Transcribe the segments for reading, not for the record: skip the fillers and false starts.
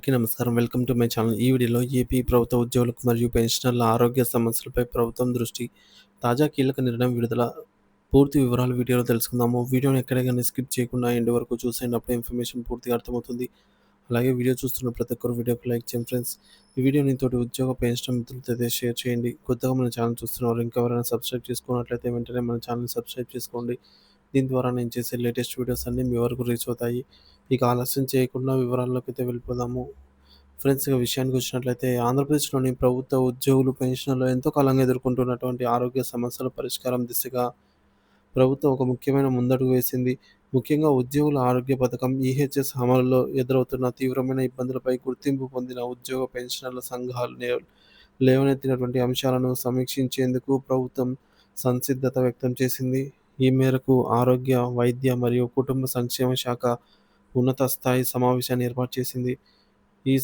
అందరికీ నమస్కారం. Welcome to my channel. ఈ వీడియోలో ఏపీ ప్రభుత్వ ఉద్యోగులకు మరియు పెన్షనర్ల ఆరోగ్య సమస్యలపై ప్రభుత్వం దృష్టి, తాజా కీలక నిర్ణయం విడుదల. పూర్తి వివరాలు వీడియోలో తెలుసుకుందాము. వీడియోని ఎక్కడ గాని స్కిప్ చేయకుండా ఎండ్ వరకు చూసేయండి. అప్పుడే ఇన్ఫర్మేషన్ పూర్తిగా అర్థమవుతుంది. అలాగే వీడియో చూస్తున్న ప్రతి ఒక్కరు వీడియోకి లైక్ చేయండి ఫ్రెండ్స్. ఈ వీడియోని తోటి ఉద్యోగ పెన్షన్ మిత్రులతో అయితే షేర్ చేయండి. కొత్తగా మన ఛానల్ చూస్తున్నవారు ఇంకెవరైనా సబ్స్క్రైబ్ చేసుకున్నట్లయితే వెంటనే మన ఛానల్ని సబ్స్క్రైబ్ చేసుకోండి. దీని ద్వారా నేను చేసే లేటెస్ట్ వీడియోస్ అన్నీ మీ వరకు రీచ్ అవుతాయి. ఇక ఆలస్యం చేయకుండా వివరాల్లోకి అయితే వెళ్ళిపోదాము. ఫ్రెండ్స్, ఇక విషయానికి వచ్చినట్లయితే ఆంధ్రప్రదేశ్‌లోని ప్రభుత్వ ఉద్యోగులు, పెన్షనర్లు ఎంతో కాలంగా ఎదుర్కొంటున్నటువంటి ఆరోగ్య సమస్యల పరిష్కారం దిశగా ప్రభుత్వం ఒక ముఖ్యమైన ముందడుగు వేసింది. ముఖ్యంగా ఉద్యోగుల ఆరోగ్య పథకం ఈహెచ్ఎస్ అమలులో ఎదురవుతున్న తీవ్రమైన ఇబ్బందులపై గుర్తింపు పొందిన ఉద్యోగ పెన్షనర్ల సంఘాలు లేవనెత్తినటువంటి అంశాలను సమీక్షించేందుకు ప్రభుత్వం సంసిద్ధత వ్యక్తం చేసింది. ఈ మేరకు ఆరోగ్య, వైద్య మరియు కుటుంబ సంక్షేమ శాఖ ఉన్నత స్థాయి సమావేశాన్ని ఏర్పాటు చేసింది. ఈ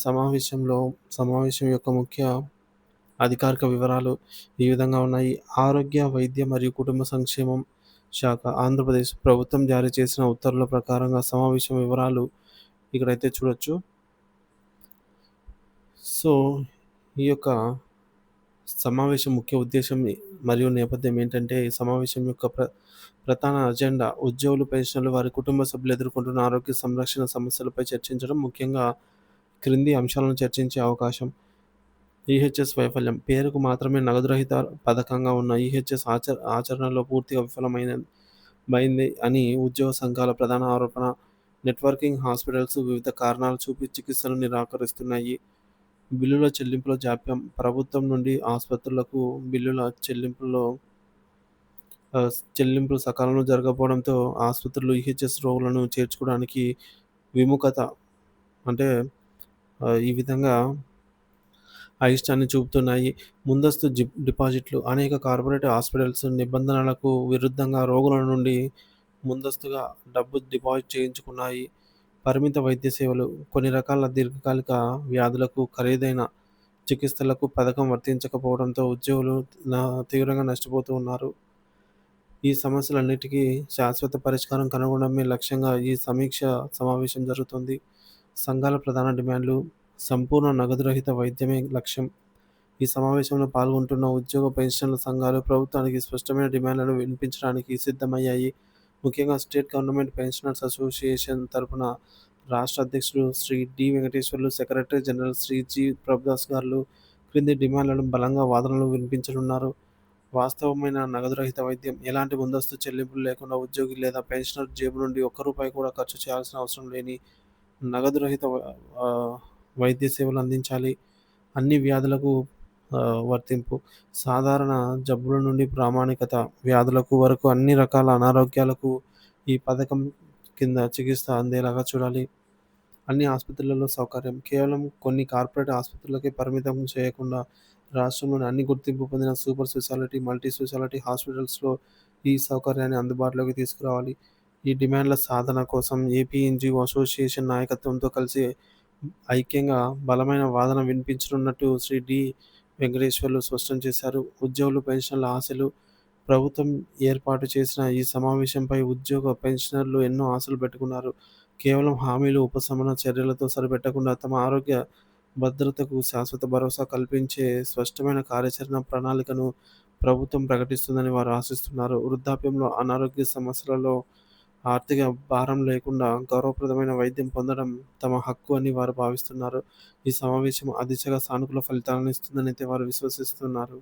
సమావేశం యొక్క ముఖ్య అధికారిక వివరాలు ఈ విధంగా ఉన్నాయి. ఆరోగ్య, వైద్య మరియు కుటుంబ సంక్షేమం శాఖ ఆంధ్రప్రదేశ్ ప్రభుత్వం జారీ చేసిన ఉత్తర్వుల ప్రకారంగా సమావేశం వివరాలు ఇక్కడైతే చూడొచ్చు. సో, ఈ యొక్క సమావేశం ముఖ్య ఉద్దేశం మరియు నేపథ్యం ఏంటంటే, ఈ సమావేశం యొక్క ప్రధాన అజెండా ఉద్యోగులు, పెన్షనర్లు, వారి కుటుంబ సభ్యులు ఎదుర్కొంటున్న ఆరోగ్య సంరక్షణ సమస్యలపై చర్చించడం. ముఖ్యంగా క్రింది అంశాలను చర్చించే అవకాశం. ఈహెచ్ఎస్ వైఫల్యం. పేరుకు మాత్రమే నగదు రహిత పథకంగా ఉన్న ఈహెచ్ఎస్ ఆచరణలో పూర్తిగా విఫలమైంది అని ఉద్యోగ సంఘాల ప్రధాన ఆరోపణ. నెట్వర్కింగ్ హాస్పిటల్స్ వివిధ కారణాలు చూపి చికిత్సను నిరాకరిస్తున్నాయి. బిల్లుల చెల్లింపులో జాప్యం. ప్రభుత్వం నుండి ఆసుపత్రులకు బిల్లుల చెల్లింపులు సకాలంలో జరగకపోవడంతో ఆసుపత్రులు ఈహెచ్ఎస్ రోగులను చేర్చుకోవడానికి విముఖత అంటే ఈ విధంగా అయిష్టాన్ని చూపుతున్నాయి. ముందస్తు డిపాజిట్లు. అనేక కార్పొరేట్ హాస్పిటల్స్ నిబంధనలకు విరుద్ధంగా రోగుల నుండి ముందస్తుగా డబ్బు డిపాజిట్ చేయించుకున్నాయి. పరిమిత వైద్య సేవలు. కొన్ని రకాల దీర్ఘకాలిక వ్యాధులకు ఖరీదైన చికిత్సలకు పథకం వర్తించకపోవడంతో ఉద్యోగులు తీవ్రంగా నష్టపోతూ ఉన్నారు. ఈ సమస్యలన్నిటికీ శాశ్వత పరిష్కారం కనుగొనడమే లక్ష్యంగా ఈ సమావేశం జరుగుతుంది. సంఘాల ప్రధాన డిమాండ్లు. సంపూర్ణ నగదు రహిత వైద్యమే లక్ష్యం. ఈ సమావేశంలో పాల్గొంటున్న ఉద్యోగ పెన్షన్ల సంఘాలు ప్రభుత్వానికి స్పష్టమైన డిమాండ్లను వినిపించడానికి సిద్ధమయ్యాయి. ముఖ్యంగా స్టేట్ గవర్నమెంట్ పెన్షనర్స్ అసోసియేషన్ తరపున రాష్ట్ర అధ్యక్షుడు Shri D. Venkateswarlu, secretary general Shri G. Prabhudas గారు క్రింది డిమాండ్లను బలంగా వాదనలు వినిపించనున్నారు. వాస్తవమైన నగదు రహిత వైద్యం. ఎలాంటి ముందస్తు చెల్లింపులు లేకుండా ఉద్యోగి లేదా పెన్షనర్ జేబు నుండి ఒక్క రూపాయి కూడా ఖర్చు చేయాల్సిన అవసరం లేని నగదు రహిత వైద్య సేవలు అందించాలి. అన్ని వ్యాధులకు వర్తింపు. సాధారణ జబ్బుల నుండి ప్రామాణికత వ్యాధులకు వరకు అన్ని రకాల అనారోగ్యాలకు ఈ పథకం కింద చికిత్స అందేలాగా చూడాలి. అన్ని ఆసుపత్రులలో సౌకర్యం. కేవలం కొన్ని కార్పొరేట్ ఆసుపత్రులకే పరిమితం చేయకుండా రాష్ట్రంలోని అన్ని గుర్తింపు పొందిన సూపర్ స్పెషాలిటీ, మల్టీ స్పెషాలిటీ హాస్పిటల్స్‌లో ఈ సౌకర్యాన్ని అందుబాటులోకి తీసుకురావాలి. ఈ డిమాండ్ల సాధన కోసం ఏపీ ఎన్‌జీఓ అసోసియేషన్ నాయకత్వంతో కలిసి ఐక్యంగా బలమైన వాదన వినిపించనున్నట్టు శ్రీ డి. వెంకటేశ్వర్లు స్పష్టం చేశారు. ఉద్యోగులు, పెన్షనర్ల ఆశలు. ప్రభుత్వం ఏర్పాటు చేసిన ఈ సమావేశంపై ఉద్యోగ పెన్షనర్లు ఎన్నో ఆశలు పెట్టుకున్నారు. కేవలం హామీలు, ఉపశమన చర్యలతో సరిపెట్టకుండా తమ ఆరోగ్య భద్రతకు శాశ్వత భరోసా కల్పించే స్పష్టమైన కార్యాచరణ ప్రణాళికను ప్రభుత్వం ప్రకటిస్తుందని వారు ఆశిస్తున్నారు. వృద్ధాప్యంలో అనారోగ్య సమస్యలలో ఆర్థిక భారం లేకుండా గౌరవప్రదమైన వైద్యం పొందడం తమ హక్కు అని వారు భావిస్తున్నారు. ఈ సమావేశం ఆ దిశగా సానుకూల ఫలితాలను ఇస్తుందని అయితే వారు విశ్వసిస్తున్నారు.